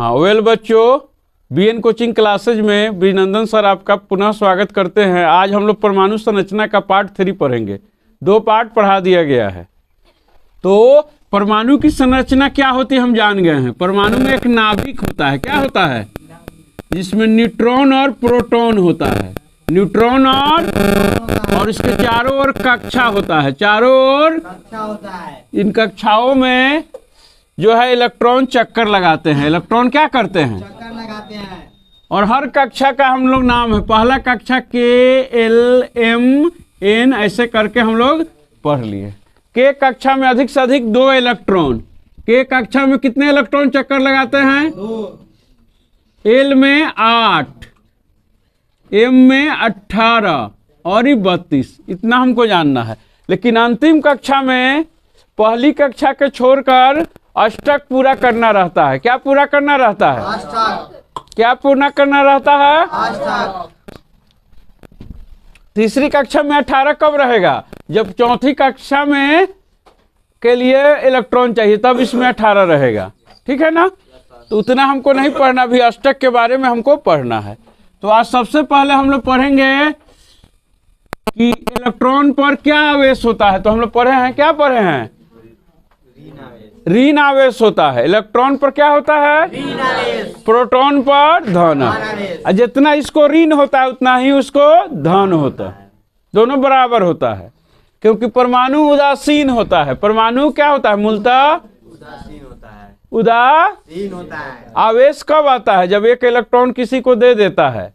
हाँ वेल बच्चों, BN coaching classes में अभिनंदन सर आपका पुनः स्वागत करते हैं। आज हम लोग परमाणु संरचना का पार्ट 3 पढ़ेंगे। 2 पार्ट पढ़ा दिया गया है। तो परमाणु की संरचना क्या होती है हम जान गए हैं। परमाणु में एक नाभिक होता है। क्या होता है? जिसमें न्यूट्रॉन और प्रोटॉन होता है। न्यूट्रॉन और इसके चारों ओर कक्षा होता है। चारों ओर कक्षा होता है। इन कक्षाओं में जो है इलेक्ट्रॉन चक्कर लगाते हैं। इलेक्ट्रॉन क्या करते हैं? चक्कर लगाते हैं। और हर कक्षा का हम लोग नाम है। पहला कक्षा KLMN ऐसे करके हम लोग पढ़ लिए। के कक्षा में अधिक से अधिक 2 इलेक्ट्रॉन। के कक्षा में कितने इलेक्ट्रॉन चक्कर लगाते हैं? 2। L में 8, M में 18 और ये 32। इतना हमको जानना है। लेकिन अंतिम कक्षा में पहली कक्षा के छोड़कर अष्टक पूरा करना रहता है। क्या पूरा करना रहता है? अष्टक। क्या पूरा करना रहता है? अष्टक। तीसरी कक्षा में 18 कब रहेगा? जब चौथी कक्षा में के लिए इलेक्ट्रॉन चाहिए तब इसमें 18 रहेगा। ठीक है ना? तो उतना हमको नहीं पढ़ना, भी अष्टक के बारे में हमको पढ़ना है। तो आज सबसे पहले हम लोग पढ़ेंगे कि इलेक्ट्रॉन पर क्या आवेश होता है। तो हम लोग पढ़े हैं, क्या पढ़े हैं? ऋण आवेश होता है। इलेक्ट्रॉन पर क्या होता है? ऋण आवेश। प्रोटॉन पर धन आवेश। जितना इसको ऋण होता है उतना ही उसको धन होता है। दोनों बराबर होता है, क्योंकि परमाणु उदासीन होता है। परमाणु क्या होता है? मूलतः उदासीन होता है। उदासीन होता है। आवेश कब आता है? जब एक इलेक्ट्रॉन किसी को दे देता है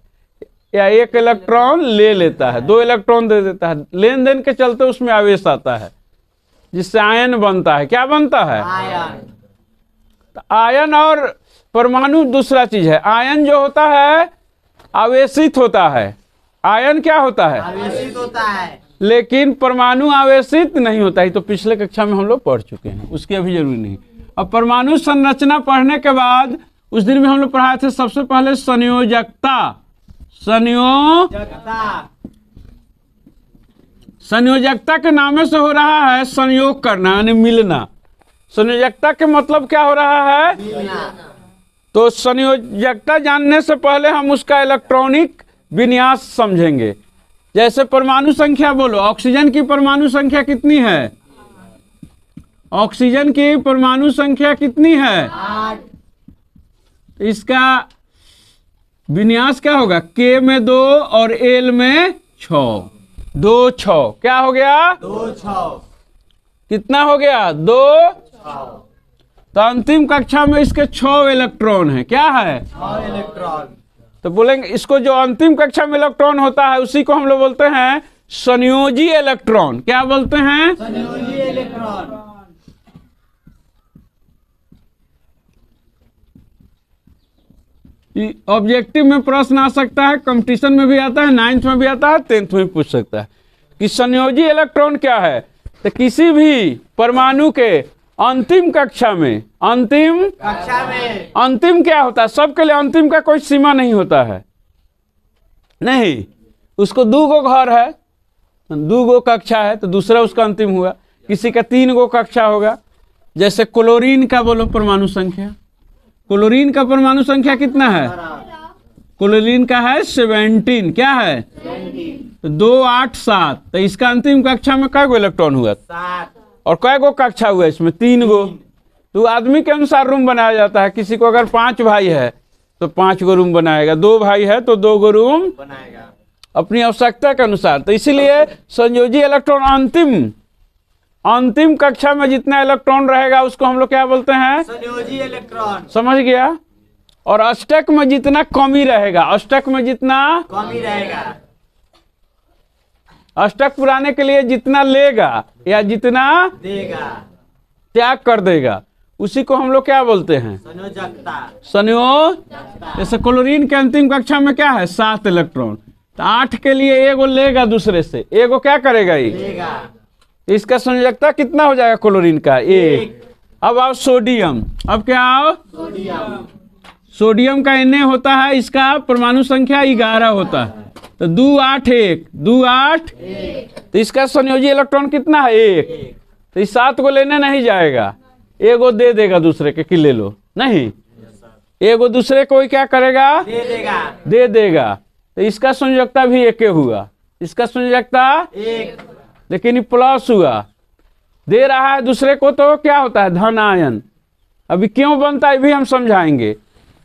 या एक इलेक्ट्रॉन ले लेता है। 2 इलेक्ट्रॉन दे देता है, लेन देन के चलते उसमें आवेश आता है, जिससे आयन बनता है। क्या बनता है? आयन। तो आयन और परमाणु दूसरा चीज है। आयन जो होता है आवेशित होता है। आयन क्या होता है? आवेशित होता है। लेकिन परमाणु आवेशित नहीं होता है। तो पिछले कक्षा में हम लोग पढ़ चुके हैं, उसकी अभी जरूरी नहीं। अब परमाणु संरचना पढ़ने के बाद उस दिन में हम लोग पढ़ाए थे सबसे पहले संयोजकता। संयोजकता के नाम से हो रहा है संयोग करना, यानी मिलना। संयोजकता के मतलब क्या हो रहा है? मिलना। तो संयोजकता जानने से पहले हम उसका इलेक्ट्रॉनिक विन्यास समझेंगे। जैसे परमाणु संख्या बोलो। ऑक्सीजन की परमाणु संख्या कितनी है? ऑक्सीजन की परमाणु संख्या कितनी है? 8। इसका विन्यास क्या होगा? K में 2 और L में 6। 2 6 क्या हो गया? 2 6 कितना हो गया? 2 6। तो अंतिम कक्षा में इसके 6 इलेक्ट्रॉन है। क्या है? 6 इलेक्ट्रॉन। तो बोलेंगे इसको जो अंतिम कक्षा में इलेक्ट्रॉन होता है उसी को हम लोग बोलते हैं संयोजी इलेक्ट्रॉन। क्या बोलते हैं? संयोजी इलेक्ट्रॉन। ऑब्जेक्टिव में प्रश्न आ सकता है, कंपटीशन में भी आता है, 9th में भी आता है, 10th में भी पूछ सकता है कि संयोजी इलेक्ट्रॉन क्या है। तो किसी भी परमाणु के अंतिम कक्षा में अंतिम क्या होता है? सबके लिए अंतिम का कोई सीमा नहीं होता है। नहीं, उसको 2 गो घर है, 2 गो कक्षा है, तो दूसरा उसका अंतिम हुआ। किसी का 3 गो कक्षा होगा। जैसे क्लोरीन का बोलो परमाणु संख्या। क्लोरीन का परमाणु संख्या कितना है? क्लोरीन का है 17। क्या है? 17। 2 8 7। तो इसका अंतिम कक्षा में कै गो इलेक्ट्रॉन हुआ? 7। और कै गो कक्षा हुआ इसमें? 3 गो। तो आदमी के अनुसार रूम बनाया जाता है। किसी को अगर 5 भाई है तो 5 गो रूम बनाएगा, 2 भाई है तो 2 गो रूम बनाएगा अपनी आवश्यकता के अनुसार। तो इसीलिए संयोजी इलेक्ट्रॉन अंतिम कक्षा में जितना इलेक्ट्रॉन रहेगा उसको हम लोग क्या बोलते हैं? संयोजी इलेक्ट्रॉन। समझ गया? और अष्टक में जितना कमी रहेगा, अष्टक में जितना कमी रहेगा, अष्टक पुराने के लिए जितना लेगा या जितना देगा, त्याग कर देगा, उसी को हम लोग क्या बोलते हैं? संयोजकता। संयोजकता। जैसे क्लोरीन के अंतिम कक्षा में क्या है? 7 इलेक्ट्रॉन। तो 8 के लिए एगो लेगा दूसरे से, एगो क्या करेगा? लेगा। इसका संयोजकता कितना हो जाएगा क्लोरीन का? 1। अब आओ सोडियम। अब क्या आओ? सोडियम का Na होता है, इसका परमाणु संख्या 11 होता है। तो 2 8 1 2 8 1। तो इसका संयोजी इलेक्ट्रॉन कितना है? 1। तो इस 7 को लेने नहीं जाएगा, एगो दे देगा दूसरे के कि ले लो, नहीं। एगो दूसरे को क्या करेगा, दे देगा। तो इसका संयोजकता भी एक हुआ, इसका संयोजकता एक, लेकिन ये प्लस हुआ, दे रहा है दूसरे को तो क्या होता है, धन आयन। अभी क्यों बनता है भी हम समझाएंगे।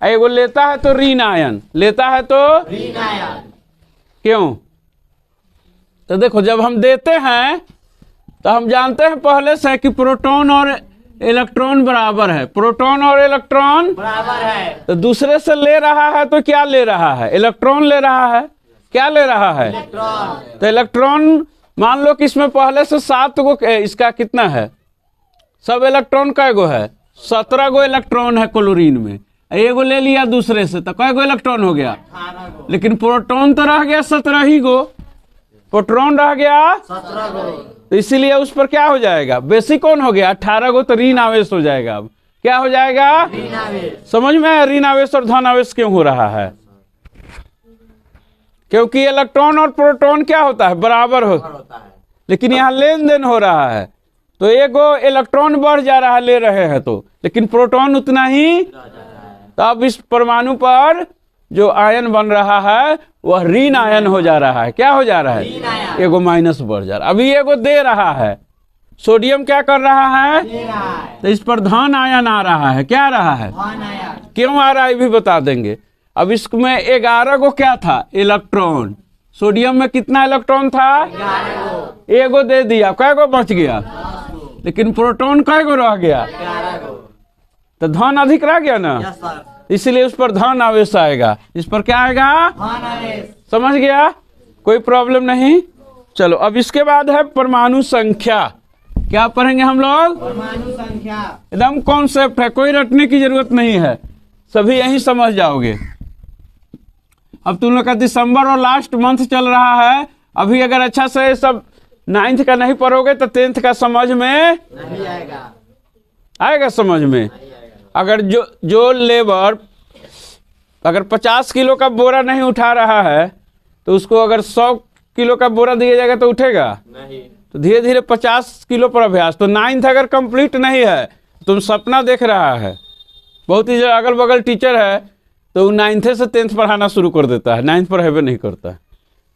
एगो लेता है तो ऋण आयन, लेता है तो ऋण आयन, क्यों? तो देखो जब हम देते हैं तो हम जानते हैं पहले से कि प्रोटॉन और इलेक्ट्रॉन बराबर है, प्रोटॉन और इलेक्ट्रॉन बराबर है। तो दूसरे से ले रहा है तो क्या ले रहा है, इलेक्ट्रॉन ले रहा है। क्या ले रहा है, इलेक्ट्रॉन। तो इलेक्ट्रॉन मान लो कि इसमें पहले से 7 गो, इसका कितना है, सब इलेक्ट्रॉन कै गो है, 17 गो इलेक्ट्रॉन है क्लोरीन में। एगो ले लिया दूसरे से तो कै गो इलेक्ट्रॉन हो गया, लेकिन प्रोटॉन तो रह गया 17 ही गो, प्रोटॉन रह गया 17 गो। तो इसीलिए उस पर क्या हो जाएगा, बेसिक कौन हो गया, 18 गो, तो ऋण आवेश हो जाएगा। अब क्या हो जाएगा, ऋण आवेश। समझ में, ऋण आवेश और धन आवेश क्यों हो रहा है, क्योंकि इलेक्ट्रॉन और प्रोटॉन क्या होता है, बराबर होता है, लेकिन यहाँ लेन देन हो रहा है। तो एगो इलेक्ट्रॉन बढ़ जा रहा है ले रहे हैं तो, लेकिन प्रोटॉन उतना ही। तो अब इस परमाणु पर जो आयन बन रहा है वह ऋण आयन हो जा रहा है। क्या हो जा रहा है, एगो माइनस बढ़ जा रहा है। अभी एगो दे रहा है, सोडियम क्या कर रहा है, तो इस पर धन आयन आ रहा है। क्या आ रहा है, क्यों आ रहा है भी बता देंगे। अब इसमें 11 गो क्या था, इलेक्ट्रॉन। सोडियम में कितना इलेक्ट्रॉन था, एगो दे दिया, कै गो बच गया, लेकिन प्रोटॉन कै गो रह गया, तो धन अधिक रह गया ना, इसलिए उस पर धन आवेश आएगा। इस पर क्या आएगा, धन आवेश। समझ गया, कोई प्रॉब्लम नहीं। चलो अब इसके बाद है परमाणु संख्या। क्या पढ़ेंगे हम लोग, परमाणु संख्या। एकदम कॉन्सेप्ट है, कोई रटने की जरूरत नहीं है, सभी यही समझ जाओगे। अब तुम लोग का दिसंबर और लास्ट मंथ चल रहा है, अभी अगर अच्छा से सब 9th का नहीं पढ़ोगे तो 10th का समझ में नहीं आएगा, आएगा समझ में। अगर जो लेबर अगर 50 किलो का बोरा नहीं उठा रहा है तो उसको अगर 100 किलो का बोरा दिया जाएगा तो उठेगा नहीं। तो धीरे धीरे 50 किलो पर अभ्यास। तो 9th अगर कंप्लीट नहीं है, तुम सपना देख रहा है, बहुत ही अगल बगल टीचर है तो 9th से 10th पढ़ाना शुरू कर देता है, 9th पढ़ावे नहीं करता है,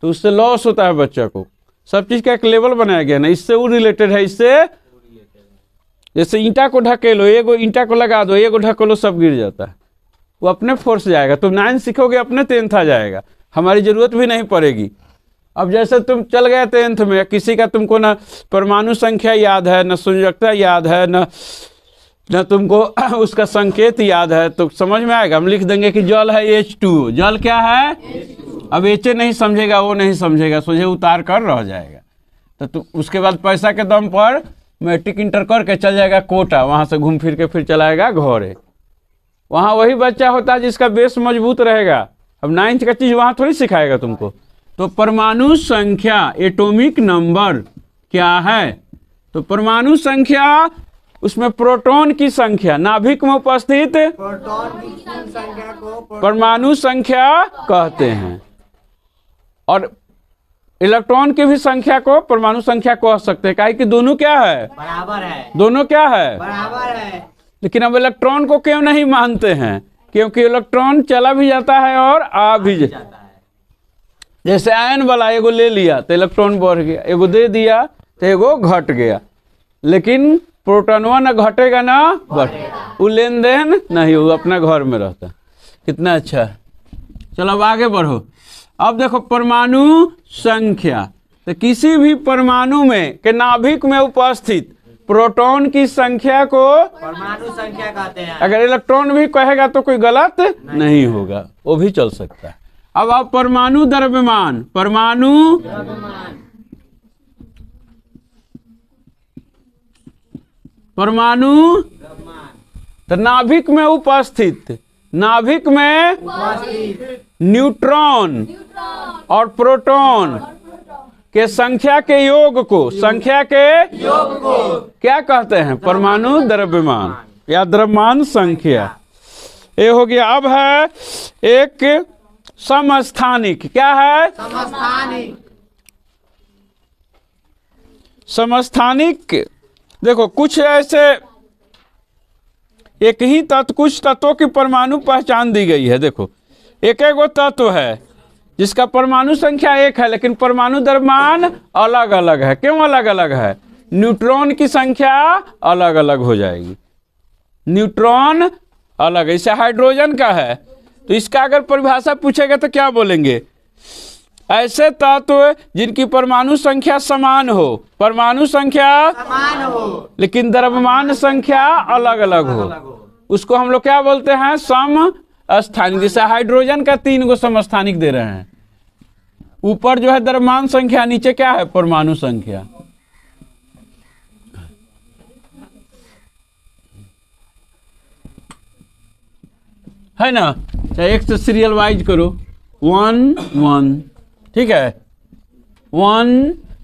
तो उससे लॉस होता है बच्चा को। सब चीज़ का एक लेवल बनाया गया ना, इससे वो रिलेटेड है, इससे जैसे ईंटा को ढकेलो, एगो ईंटा को लगा दो, एगो ढकेलो, सब गिर जाता है, वो अपने फोर्स जाएगा। तुम 9th सीखोगे अपने 10th आ जाएगा, हमारी जरूरत भी नहीं पड़ेगी। अब जैसे तुम चल गए 10th में, किसी का तुमको ना परमाणु संख्या याद है, न संयोजकता याद है, न तुमको उसका संकेत याद है, तो समझ में आएगा। हम लिख देंगे कि जल है H2, जल क्या है H2। अब HA नहीं समझेगा, वो नहीं समझेगा, सोझे उतार कर रह जाएगा। तो उसके बाद पैसा के दम पर मैट्रिक इंटर करके चल जाएगा कोटा, वहाँ से घूम फिर के फिर चलाएगा घरे। वहाँ वही बच्चा होता है जिसका बेस मजबूत रहेगा। अब 9th का चीज़ वहाँ थोड़ी सिखाएगा तुमको। तो परमाणु संख्या, एटॉमिक नंबर क्या है, तो परमाणु संख्या उसमें प्रोटॉन की संख्या, नाभिक में उपस्थित प्रोटॉन की संख्या को परमाणु संख्या कहते हैं, और इलेक्ट्रॉन की भी संख्या को परमाणु संख्या कह सकते हैं, काहे कि दोनों क्या है, बराबर है। दोनों क्या है, बराबर है। लेकिन अब इलेक्ट्रॉन को क्यों नहीं मानते हैं, क्योंकि इलेक्ट्रॉन चला भी जाता है और आ भी जाता है। जैसे आयन वाला एगो ले लिया तो इलेक्ट्रॉन बढ़ गया, एगो दे दिया तो एगो घट गया, लेकिन प्रोटॉनवा न घटेगा ना बढ़ेगा, वो लेन देन नहीं, वो अपना घर में रहता। कितना अच्छा है। चलो अब आगे बढ़ो। अब देखो परमाणु संख्या, तो किसी भी परमाणु में के नाभिक में उपस्थित प्रोटॉन की संख्या को परमाणु संख्या कहते हैं। अगर इलेक्ट्रॉन भी कहेगा तो कोई गलत नहीं होगा, वो भी चल सकता है। अब आप परमाणु द्रव्यमान, परमाणु परमाणु तो नाभिक में उपस्थित, नाभिक में न्यूट्रॉन और प्रोटॉन के संख्या के योग को, संख्या के योग को क्या कहते हैं, परमाणु द्रव्यमान या द्रव्यमान संख्या। ये हो गया। अब है एक समस्थानिक। क्या है, समस्थानिक। समस्थानिक देखो कुछ ऐसे एक ही तत्व, कुछ तत्वों की परमाणु पहचान दी गई है। देखो एक एक वो तत्व है जिसका परमाणु संख्या 1 है, लेकिन परमाणु द्रव्यमान अलग अलग है। क्यों अलग अलग है? न्यूट्रॉन की संख्या अलग अलग हो जाएगी, न्यूट्रॉन अलग। जैसे हाइड्रोजन का है तो इसका अगर परिभाषा पूछेगा तो क्या बोलेंगे? ऐसे तत्व जिनकी परमाणु संख्या समान हो, परमाणु संख्या समान हो लेकिन द्रव्यमान संख्या अलग अलग हो, उसको हम लोग क्या बोलते हैं? समस्थानिक। जैसे हाइड्रोजन का 3 गो समस्थानिक दे रहे हैं, ऊपर जो है द्रव्यमान संख्या, नीचे क्या है? परमाणु संख्या। है ना? एक से सीरियल वाइज करो, 1 1, ठीक है, 1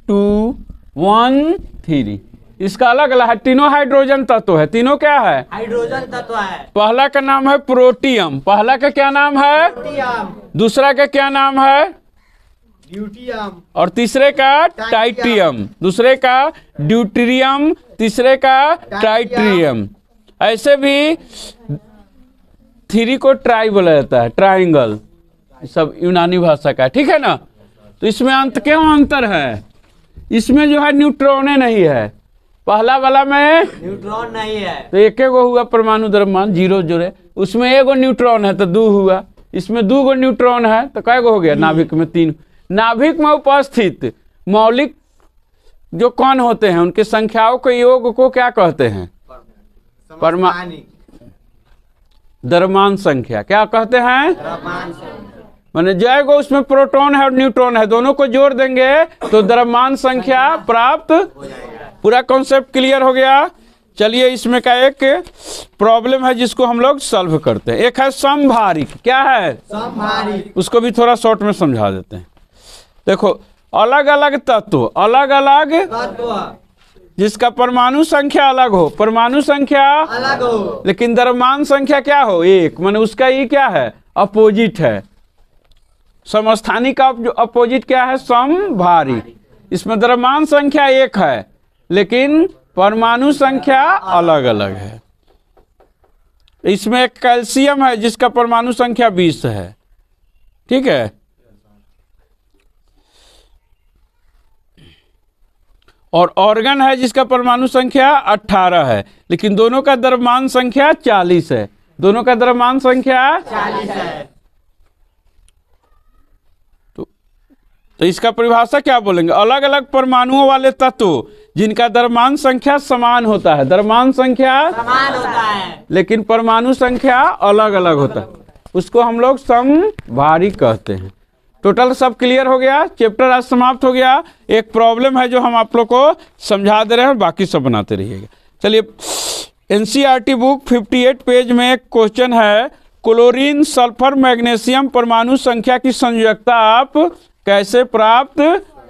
2 1 3। इसका अलग अलग है, तीनों हाइड्रोजन तत्व है। तीनों क्या है? हाइड्रोजन तत्व है। पहला का नाम है प्रोटियम, पहला का क्या नाम है? ड्यूटियम, दूसरा का क्या नाम है? ड्यूटियम, और तीसरे का टाइटियम, दूसरे का ड्यूटेरियम, तीसरे का ट्राइटियम। ऐसे भी 3 को ट्राई बोला जाता है, ट्राइंगल, सब यूनानी भाषा का, ठीक है ना? तो इसमें अंत क्यों अंतर है? इसमें जो है न्यूट्रॉने नहीं है, पहला वाला में न्यूट्रॉन नहीं है। तो एक गो हुआ परमाणु द्रव्यमान, 0 जोड़े, उसमें 1 गो न्यूट्रॉन है तो 2 हुआ, इसमें 2 गो न्यूट्रॉन है तो कै गो हो गया? नाभिक में 3। नाभिक में उपस्थित मौलिक जो कण होते हैं उनकी संख्याओं के योग को क्या कहते हैं? समस्थानिक, द्रव्यमान संख्या क्या कहते हैं? द्रव्यमान संख्या। माने जय गो उसमें प्रोटॉन है और न्यूट्रॉन है, दोनों को जोड़ देंगे तो द्रव्यमान संख्या प्राप्त हो जाएगा। पूरा कॉन्सेप्ट क्लियर हो गया। चलिए इसमें का एक प्रॉब्लम है जिसको हम लोग सॉल्व करते हैं। एक है समभारिक, क्या है? समभारिक, उसको भी थोड़ा शॉर्ट में समझा देते हैं। देखो अलग अलग तत्व, अलग अलग तत्व जिसका परमाणु संख्या अलग हो, परमाणु संख्या अलग हो लेकिन द्रव्यमान संख्या क्या हो? 1, माने उसका ये क्या है? अपोजिट है। समस्थानिक का जो अपोजिट क्या है? समभारिक। इसमें द्रव्यमान संख्या 1 है लेकिन परमाणु संख्या अलग अलग है। इसमें एक कैल्शियम है जिसका परमाणु संख्या 20 है, ठीक है। और ऑर्गन है जिसका परमाणु संख्या 18 है, लेकिन दोनों का द्रव्यमान संख्या 40 है, दोनों का द्रव्यमान संख्या 40 है। तो इसका परिभाषा क्या बोलेंगे? अलग अलग परमाणुओं वाले तत्व जिनका द्रव्यमान संख्या समान होता है, द्रव्यमान संख्या समान होता है लेकिन परमाणु संख्या अलग अलग होता है, उसको हम लोग समभारिक कहते हैं। टोटल सब क्लियर हो गया, चैप्टर आज समाप्त हो गया। एक प्रॉब्लम है जो हम आप लोग को समझा दे रहे हैं, बाकी सब बनाते रहिएगा। चलिए एनसीईआरटी बुक 58 पेज में एक क्वेश्चन है, क्लोरीन सल्फर मैग्नीशियम परमाणु संख्या की संयोजकता आप कैसे प्राप्त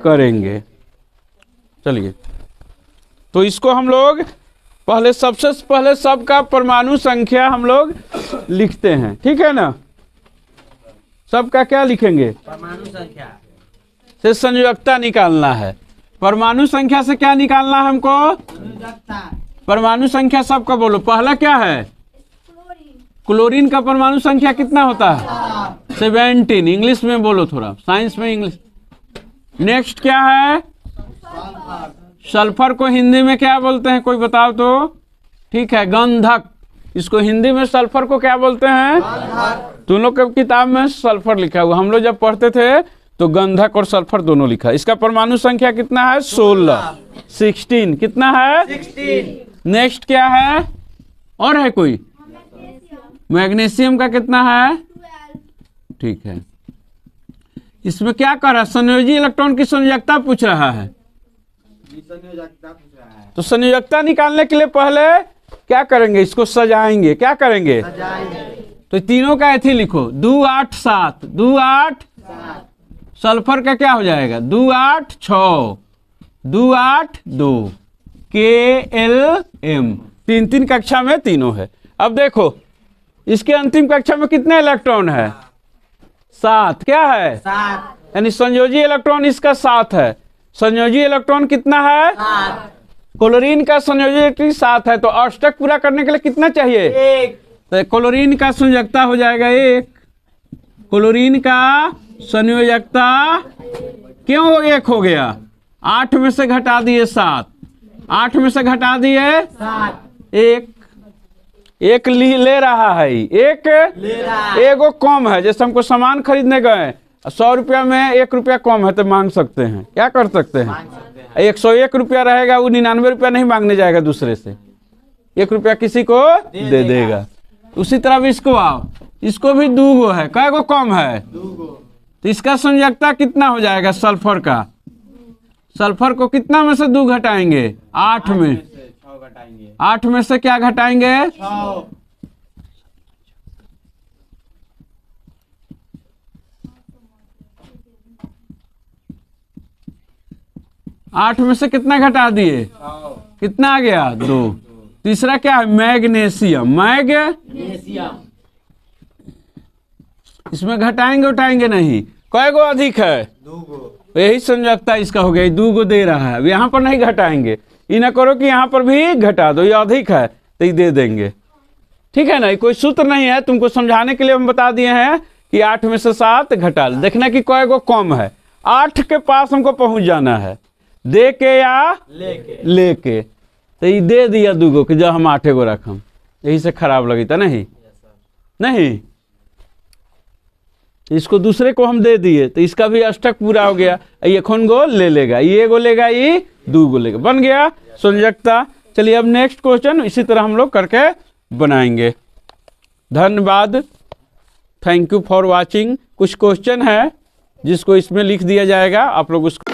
करेंगे? चलिए तो इसको हम लोग पहले सबसे पहले सबका परमाणु संख्या हम लोग लिखते हैं, ठीक है ना? सबका क्या लिखेंगे? परमाणु संख्या से संयोजकता निकालना है। परमाणु संख्या से क्या निकालना है हमको? संयोजकता। परमाणु संख्या सबका बोलो। पहला क्या है? क्लोरीन का परमाणु संख्या कितना होता है? 17। इंग्लिश में बोलो थोड़ा, साइंस में इंग्लिश। नेक्स्ट क्या है? सल्फर को हिंदी में क्या बोलते हैं, कोई बताओ तो? ठीक है, गंधक। इसको हिंदी में सल्फर को क्या बोलते हैं? तुम लोग के किताब में सल्फर लिखा हुआ, हम लोग जब पढ़ते थे तो गंधक और सल्फर दोनों लिखा। इसका परमाणु संख्या कितना है? 16। कितना है? 16। नेक्स्ट क्या है? और है कोई? मैग्नीशियम का कितना है? 12। ठीक है। इसमें क्या कर रहा है? संयोजी इलेक्ट्रॉन की संयोजकता पूछ रहा है। तो संयोजकता निकालने के लिए पहले क्या करेंगे? इसको सजाएंगे। क्या करेंगे? तो तीनों का ऐसे लिखो, 2 8 7, 2 8 सल्फर का क्या हो जाएगा? 2 8 6, 2 8 2, KLM। 3 कक्षा में तीनों है। अब देखो इसके अंतिम कक्षा में कितने इलेक्ट्रॉन है? 7। क्या है? 7। यानी संयोजी इलेक्ट्रॉन इसका 7 है। संयोजी इलेक्ट्रॉन कितना है? 7। क्लोरीन का संयोजकता 7 है, तो अष्टक पूरा करने के लिए कितना चाहिए? 1 तो क्लोरीन का संयोजकता हो जाएगा 1। क्लोरीन का संयोजकता क्यों 1 हो गया? 8 में से घटा दिए 7, 8 में से घटा दिए 7 एक ले रहा है, एक ले रहा है। एगो कम है। जैसे हमको सामान खरीदने गए 100 रुपया में 1 रुपया कम है तो मांग सकते हैं, क्या कर सकते हैं? मांग सकते हैं। 101 रुपया रहेगा, वो 99 रुपया नहीं मांगने जाएगा दूसरे से, 1 रुपया किसी को दे देगा। उसी तरह भी इसको आओ, इसको भी 2 गो है, कै गो कम है? 2 गो। तो इसका संयोजकता कितना हो जाएगा? सल्फर का, सल्फर को कितना में से 2 घटाएंगे? 8 में। 6 घटाएंगे। 8 में से क्या घटाएंगे? 6 8 में से कितना घटा दिए? 6 कितना आ गया? 2। तीसरा क्या है? मैग्नीशियम। मैग्नीशियम। इसमें घटाएंगे उठाएंगे नहीं, कै गो अधिक है? 2 गो। यही संयोजकता इसका हो गया, 2 गो दे रहा है। अब यहाँ पर नहीं घटाएंगे, ये ना करो कि यहाँ पर भी घटा दो, ये अधिक है तो ये दे देंगे, ठीक है ना? कोई सूत्र नहीं है, तुमको समझाने के लिए हम बता दिए हैं कि 8 में से 7 घटा लो, देखना कि कै गो कम है। 8 के पास हमको पहुंच जाना है, दे के या लेके। तो ये दे दिया 2 गो कि जब हम 8 गो रखम, यही से खराब लगी था नहीं? नहीं, इसको दूसरे को हम दे दिए तो इसका भी अष्टक पूरा हो गया। ये खून गो ले लेगा, ये गो लेगा, ये 2 गो लेगा, बन गया संयोजकता। चलिए अब नेक्स्ट क्वेश्चन इसी तरह हम लोग करके बनाएंगे। धन्यवाद, थैंक यू फॉर वाचिंग। कुछ क्वेश्चन है जिसको इसमें लिख दिया जाएगा, आप लोग उसको